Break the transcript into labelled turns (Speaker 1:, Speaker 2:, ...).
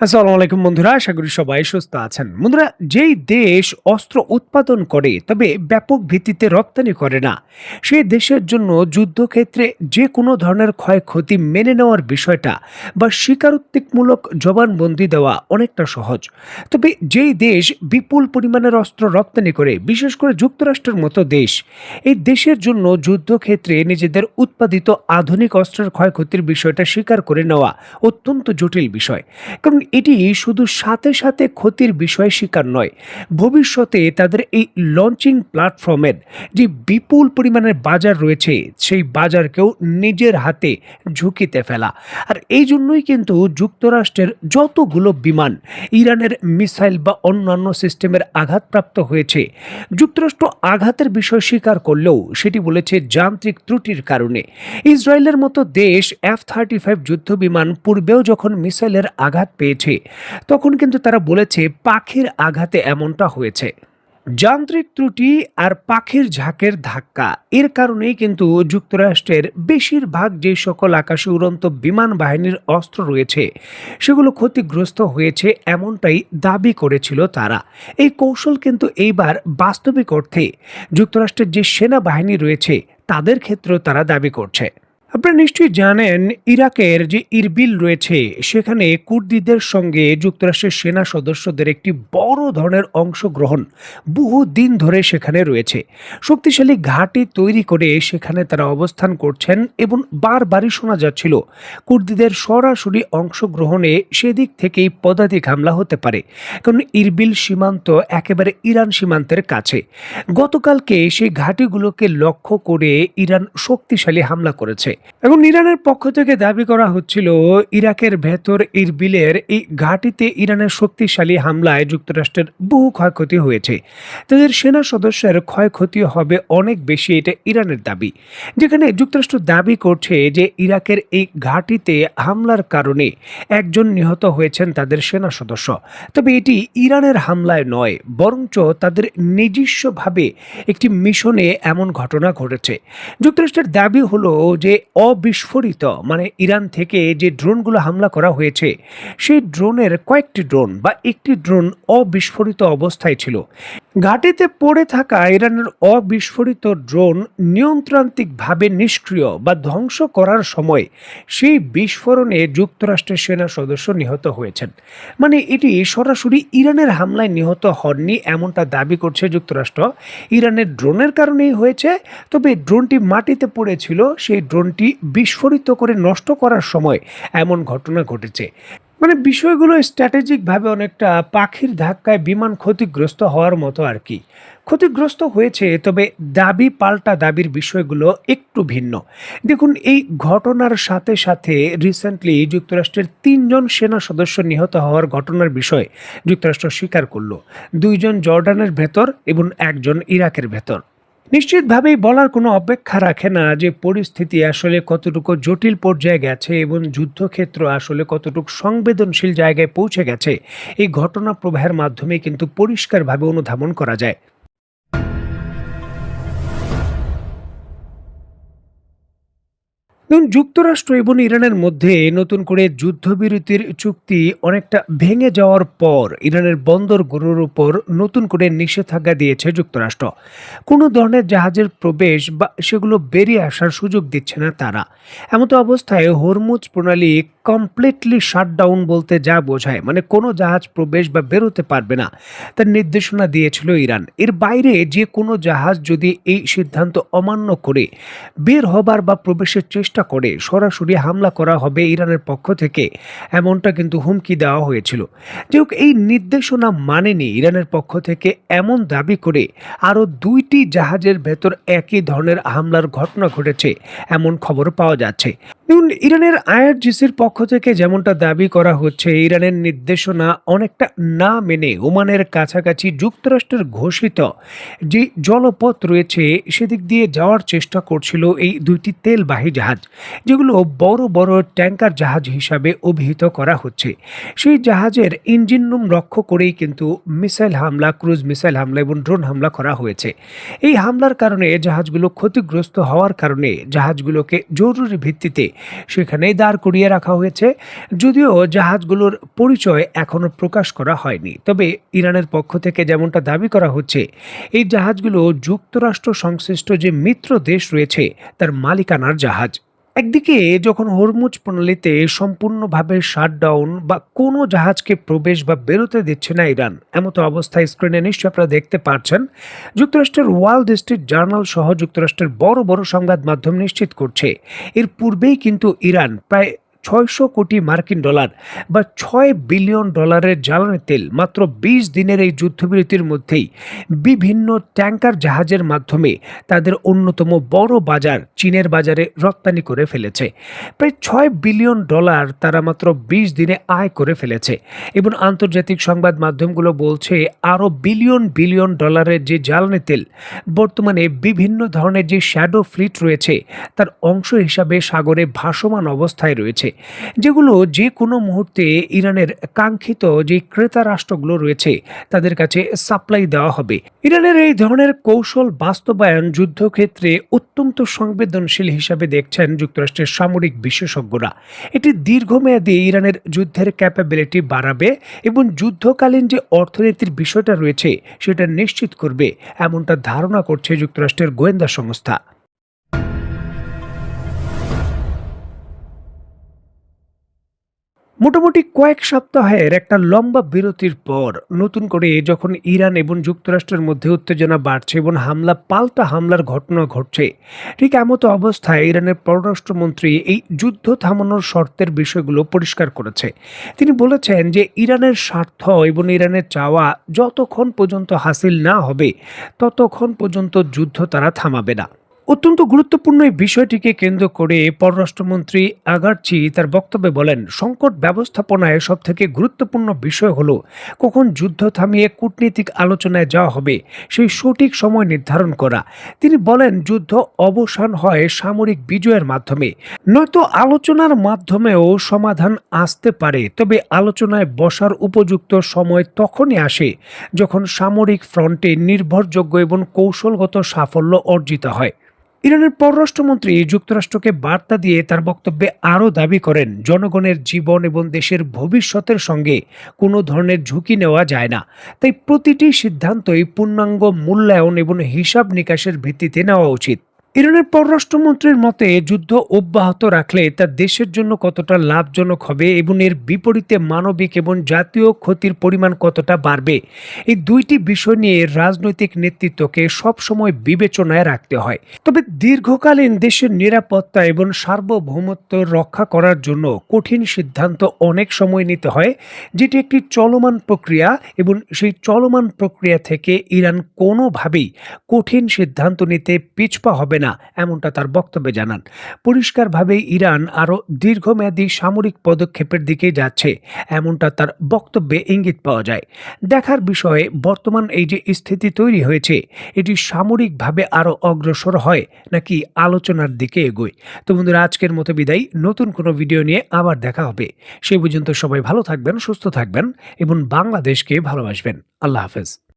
Speaker 1: আসসালামু আলাইকুম বন্ধুরা, আশা করি সবাই সুস্থ আছেন। বন্ধুরা, যেই দেশ অস্ত্র উৎপাদন করে তবে ব্যাপক ভিত্তিতে রপ্তানি করে না, সেই দেশের জন্য যুদ্ধক্ষেত্রে যে কোনো ধরনের ক্ষয়ক্ষতি মেনে নেওয়ার বিষয়টা বা স্বীকারোক্তিমূলক জবানবন্দি দেওয়া অনেকটা সহজ। তবে যেই দেশ বিপুল পরিমাণের অস্ত্র রপ্তানি করে, বিশেষ করে যুক্তরাষ্ট্রের মতো দেশ, এই দেশের জন্য যুদ্ধক্ষেত্রে নিজেদের উৎপাদিত আধুনিক অস্ত্রের ক্ষয়ক্ষতির বিষয়টা স্বীকার করে নেওয়া অত্যন্ত জটিল বিষয়। কারণ এটি শুধু সাথে সাথে ক্ষতির বিষয় স্বীকার নয়, ভবিষ্যতে তাদের এই লঞ্চিং প্ল্যাটফর্মের যে বিপুল পরিমাণের বাজার রয়েছে, সেই বাজারকেও নিজের হাতে ঝুঁকিতে ফেলা। আর এই জন্যই কিন্তু যুক্তরাষ্ট্রের যতগুলো বিমান ইরানের মিসাইল বা অন্যান্য সিস্টেমের আঘাতপ্রাপ্ত হয়েছে, যুক্তরাষ্ট্র আঘাতের বিষয় স্বীকার করলেও সেটি বলেছে যান্ত্রিক ত্রুটির কারণে। ইসরায়েলের মতো দেশ F-35 যুদ্ধ বিমান পূর্বেও যখন মিসাইলের আঘাত পেয়েছে, তখন কিন্তু তারা বলেছে পাখির আঘাতে এমনটা হয়েছে। যান্ত্রিক ত্রুটি আর পাখির ঝাঁকের ধাক্কা, এর কারণেই কিন্তু যুক্তরাষ্ট্রের বেশিরভাগ যে সকল আকাশে উড়ন্ত বিমান বাহিনীর অস্ত্র রয়েছে, সেগুলো ক্ষতিগ্রস্ত হয়েছে, এমনটাই দাবি করেছিল তারা। এই কৌশল কিন্তু এইবার বাস্তবিক অর্থে যুক্তরাষ্ট্রের যে সেনাবাহিনী রয়েছে তাদের ক্ষেত্রেও তারা দাবি করছে। আপনারা নিশ্চয়ই জানেন, ইরাকের যে ইরবিল রয়েছে, সেখানে কুর্দিদের সঙ্গে যুক্তরাষ্ট্রের সেনা সদস্যদের একটি বড় ধরনের অংশগ্রহণ বহু দিন ধরে সেখানে রয়েছে। শক্তিশালী ঘাঁটি তৈরি করে সেখানে তারা অবস্থান করছেন এবং বারবারই শোনা যাচ্ছিল কুর্দিদের সরাসরি অংশগ্রহণে সেদিক থেকেই পদাতিক হামলা হতে পারে, কারণ ইরবিল সীমান্ত একেবারে ইরান সীমান্তের কাছে। গতকালকে সেই ঘাঁটিগুলোকে লক্ষ্য করে ইরান শক্তিশালী হামলা করেছে। এখন ইরানের পক্ষ থেকে দাবি করা হচ্ছিল ইরাকের ভেতর ইরবিলের এই ঘাঁটিতে ইরানের শক্তিশালী হামলায় যুক্তরাষ্ট্রের বহু ক্ষয়ক্ষতি হয়েছে, তাদের সেনা সদস্যের ক্ষয়ক্ষতি হবে অনেক বেশি, এটা ইরানের দাবি। যেখানে যুক্তরাষ্ট্র দাবি করছে যে ইরাকের এই ঘাঁটিতে হামলার কারণে একজন নিহত হয়েছেন তাদের সেনা সদস্য। তবে এটি ইরানের হামলায় নয়, বরঞ্চ তাদের নিজস্বভাবে একটি মিশনে এমন ঘটনা ঘটেছে। যুক্তরাষ্ট্রের দাবি হলো যে অবিস্ফোরিত, মানে ইরান থেকে যে ড্রোনগুলো হামলা করা হয়েছে, সেই ড্রোনের কয়েকটি ড্রোন বা একটি ড্রোন অবিস্ফোরিত অবস্থায় ছিল। ঘাটিতে পড়ে থাকা ইরানের অবিস্ফোরিত ড্রোন নিয়ন্ত্রান্তিকভাবে নিষ্ক্রিয় বা ধ্বংস করার সময় সেই বিস্ফোরণে যুক্তরাষ্ট্রের সেনা সদস্য নিহত হয়েছেন। মানে এটি সরাসরি ইরানের হামলায় নিহত হননি, এমনটা দাবি করছে যুক্তরাষ্ট্র। ইরানের ড্রোনের কারণেই হয়েছে, তবে ড্রোনটি মাটিতে পড়েছিল, সেই ড্রোনটি বিস্ফোরিত করে নষ্ট করার সময় এমন ঘটনা ঘটেছে। মানে বিষয়গুলো স্ট্র্যাটেজিকভাবে অনেকটা পাখির ধাক্কায় বিমান ক্ষতিগ্রস্ত হওয়ার মতো আর কি। ক্ষতিগ্রস্ত হয়েছে, তবে দাবি পাল্টা দাবির বিষয়গুলো একটু ভিন্ন। দেখুন, এই ঘটনার সাথে সাথে রিসেন্টলি যুক্তরাষ্ট্রের ৩ জন সেনা সদস্য নিহত হওয়ার ঘটনার বিষয় যুক্তরাষ্ট্র স্বীকার করলো। ২ জন জর্ডানের ভেতর এবং একজন ইরাকের ভেতর। নিশ্চিতভাবেই বলার কোনো অপেক্ষা রাখে না যে পরিস্থিতি আসলে কতটুকু জটিল পর্যায়ে গেছে এবং যুদ্ধক্ষেত্র আসলে কতটুকু সংবেদনশীল জায়গায় পৌঁছে গেছে। এই ঘটনা প্রবাহের মাধ্যমে কিন্তু পরিষ্কারভাবে অনুধাবন করা যায়। দেখুন, যুক্তরাষ্ট্র এবং ইরানের মধ্যে নতুন করে যুদ্ধবিরতির চুক্তি অনেকটা ভেঙে যাওয়ার পর ইরানের বন্দরগুলোর উপর নতুন করে নিষেধাজ্ঞা দিয়েছে যুক্তরাষ্ট্র। কোনো ধরনের জাহাজের প্রবেশ বা সেগুলো বেরিয়ে আসার সুযোগ দিচ্ছে না তারা। এমতো অবস্থায় হরমুজ প্রণালী কমপ্লিটলি শাটডাউন বলতে যা বোঝায়, মানে কোনো জাহাজ প্রবেশ বা বেরোতে পারবে না, তার নির্দেশনা দিয়েছিল ইরান। এর বাইরে যে কোনো জাহাজ যদি এই সিদ্ধান্ত অমান্য করে বের হবার বা প্রবেশের চেষ্টা করে, সরাসরি হামলা করা হবে ইরানের পক্ষ থেকে, এমনটা কিন্তু হুমকি দেওয়া হয়েছিল। যে হোক, এই নির্দেশনা মানেনি ইরানের পক্ষ থেকে, এমন দাবি করে আরও 2টি জাহাজের ভেতর একই ধরনের হামলার ঘটনা ঘটেছে, এমন খবর পাওয়া যাচ্ছে। দেখুন, ইরানের আইআরজিসির পক্ষ থেকে যেমনটা দাবি করা হচ্ছে, ইরানের নির্দেশনা অনেকটা না মেনে ওমানের কাছাকাছি যুক্তরাষ্ট্রের ঘোষিত যে জলপথ রয়েছে সেদিক দিয়ে যাওয়ার চেষ্টা করছিল এই 2টি তেলবাহী জাহাজ, যেগুলো বড় বড় ট্যাঙ্কার জাহাজ হিসাবে অভিহিত করা হচ্ছে। সেই জাহাজের ইঞ্জিন রুম লক্ষ্য করেই কিন্তু মিসাইল হামলা, ক্রুজ মিসাইল হামলা এবং ড্রোন হামলা করা হয়েছে। এই হামলার কারণে জাহাজগুলো ক্ষতিগ্রস্ত হওয়ার কারণে জাহাজগুলোকে জরুরি ভিত্তিতে সেখানেই দাঁড় করিয়ে রাখা হয়েছে। যদিও জাহাজগুলোর পরিচয় এখনো প্রকাশ করা হয়নি, তবে ইরানের পক্ষ থেকে যেমনটা দাবি করা হচ্ছে, এই জাহাজগুলো যুক্তরাষ্ট্র সংশ্লিষ্ট যে মিত্র দেশ রয়েছে তার মালিকানার জাহাজ। একদিকে যখন হরমুজ প্রণালীতে সম্পূর্ণভাবে শাটডাউন বা কোনো জাহাজকে প্রবেশ বা বেরোতে দিচ্ছে না ইরান, এমতো অবস্থায় স্ক্রিনে নিশ্চয়ই আপনারা দেখতে পাচ্ছেন যুক্তরাষ্ট্রের ওয়াল স্ট্রিট জার্নাল সহ যুক্তরাষ্ট্রের বড় বড় সংবাদ মাধ্যম নিশ্চিত করছে এর পূর্বেই কিন্তু ইরান প্রায় ৬০০ কোটি মার্কিন ডলার বা ৬ বিলিয়ন ডলারের জ্বালানি তেল মাত্র ২০ দিনের এই যুদ্ধবিরতির মধ্যেই বিভিন্ন ট্যাঙ্কার জাহাজের মাধ্যমে তাদের অন্যতম বড় বাজার চীনের বাজারে রপ্তানি করে ফেলেছে। প্রায় ৬ বিলিয়ন ডলার তারা মাত্র ২০ দিনে আয় করে ফেলেছে এবং আন্তর্জাতিক সংবাদ মাধ্যমগুলো বলছে আরও বিলিয়ন বিলিয়ন ডলারের যে জ্বালানি তেল বর্তমানে বিভিন্ন ধরনের যে শ্যাডো ফ্লিট রয়েছে তার অংশ হিসাবে সাগরে ভাসমান অবস্থায় রয়েছে, যেগুলো যে কোনো মুহূর্তে ইরানের কাঙ্ক্ষিত যে ক্রেতা রাষ্ট্রগুলো রয়েছে তাদের কাছে সাপ্লাই দেওয়া হবে। ইরানের এই ধরনের কৌশল বাস্তবায়ন যুদ্ধক্ষেত্রে অত্যন্ত সংবেদনশীল হিসাবে দেখছেন যুক্তরাষ্ট্রের সামরিক বিশেষজ্ঞরা। এটি দীর্ঘমেয়াদী ইরানের যুদ্ধের ক্যাপাবিলিটি বাড়াবে এবং যুদ্ধকালীন যে অর্থনীতির বিষয়টা রয়েছে সেটা নিশ্চিত করবে, এমনটা ধারণা করছে যুক্তরাষ্ট্রের গোয়েন্দা সংস্থা। মোটামুটি কয়েক সপ্তাহের একটা লম্বা বিরতির পর নতুন করে যখন ইরান এবং যুক্তরাষ্ট্রের মধ্যে উত্তেজনা বাড়ছে এবং পাল্টা হামলার ঘটনা ঘটছে, ঠিক এমতো অবস্থায় ইরানের পররাষ্ট্রমন্ত্রী এই যুদ্ধ থামানোর শর্তের বিষয়গুলো পরিষ্কার করেছে। তিনি বলেছেন যে ইরানের স্বার্থ এবং ইরানের চাওয়া যতক্ষণ পর্যন্ত হাসিল না হবে ততক্ষণ পর্যন্ত যুদ্ধ তারা থামাবে না। অত্যন্ত গুরুত্বপূর্ণ এই বিষয়টিকে কেন্দ্র করে পররাষ্ট্রমন্ত্রী আগারচি তার বক্তব্যে বলেন, সংকট ব্যবস্থাপনায় সবথেকে গুরুত্বপূর্ণ বিষয় হলো কখন যুদ্ধ থামিয়ে কূটনীতিক আলোচনায় যাওয়া হবে সেই সঠিক সময় নির্ধারণ করা। তিনি বলেন, যুদ্ধ অবসান হয় সামরিক বিজয়ের মাধ্যমে, নয়তো আলোচনার মাধ্যমেও সমাধান আসতে পারে, তবে আলোচনায় বসার উপযুক্ত সময় তখনই আসে যখন সামরিক ফ্রন্টে নির্ভরযোগ্য এবং কৌশলগত সাফল্য অর্জিত হয়। ইরানের পররাষ্ট্রমন্ত্রী যুক্তরাষ্ট্রকে বার্তা দিয়ে তার বক্তব্যে আরও দাবি করেন, জনগণের জীবন এবং দেশের ভবিষ্যতের সঙ্গে কোনো ধরনের ঝুঁকি নেওয়া যায় না, তাই প্রতিটি সিদ্ধান্তই পূর্ণাঙ্গ মূল্যায়ন এবং হিসাব নিকাশের ভিত্তিতে নেওয়া উচিত। ইরানের পররাষ্ট্রমন্ত্রীর মতে, যুদ্ধ অব্যাহত রাখলে তা দেশের জন্য কতটা লাভজনক হবে এবং এর বিপরীতে মানবিক এবং জাতীয় ক্ষতির পরিমাণ কতটা বাড়বে, এই দুইটি বিষয় নিয়ে রাজনৈতিক নেতৃত্বকে সবসময় বিবেচনায় রাখতে হয়। তবে দীর্ঘকালীন দেশের নিরাপত্তা এবং সার্বভৌমত্ব রক্ষা করার জন্য কঠিন সিদ্ধান্ত অনেক সময় নিতে হয়, যেটি একটি চলমান প্রক্রিয়া এবং সেই চলমান প্রক্রিয়া থেকে ইরান কোনোভাবেই কঠিন সিদ্ধান্ত নিতে পিছপা হবে না, এমনটা তার বক্তব্যে জানান। পরিষ্কারভাবে ইরান আরও দীর্ঘমেয়াদী সামরিক পদক্ষেপের দিকে যাচ্ছে, এমনটা তার বক্তব্যে ইঙ্গিত পাওয়া যায়। দেখার বিষয়ে বর্তমান এই যে স্থিতি তৈরি হয়েছে, এটি সামরিকভাবে আরও অগ্রসর হয় নাকি আলোচনার দিকে এগোয়। তো বন্ধুরা, আজকের মতো বিদায়, নতুন কোনো ভিডিও নিয়ে আবার দেখা হবে। সেই পর্যন্ত সবাই ভালো থাকবেন, সুস্থ থাকবেন এবং বাংলাদেশকে ভালোবাসবেন। আল্লাহ হাফেজ।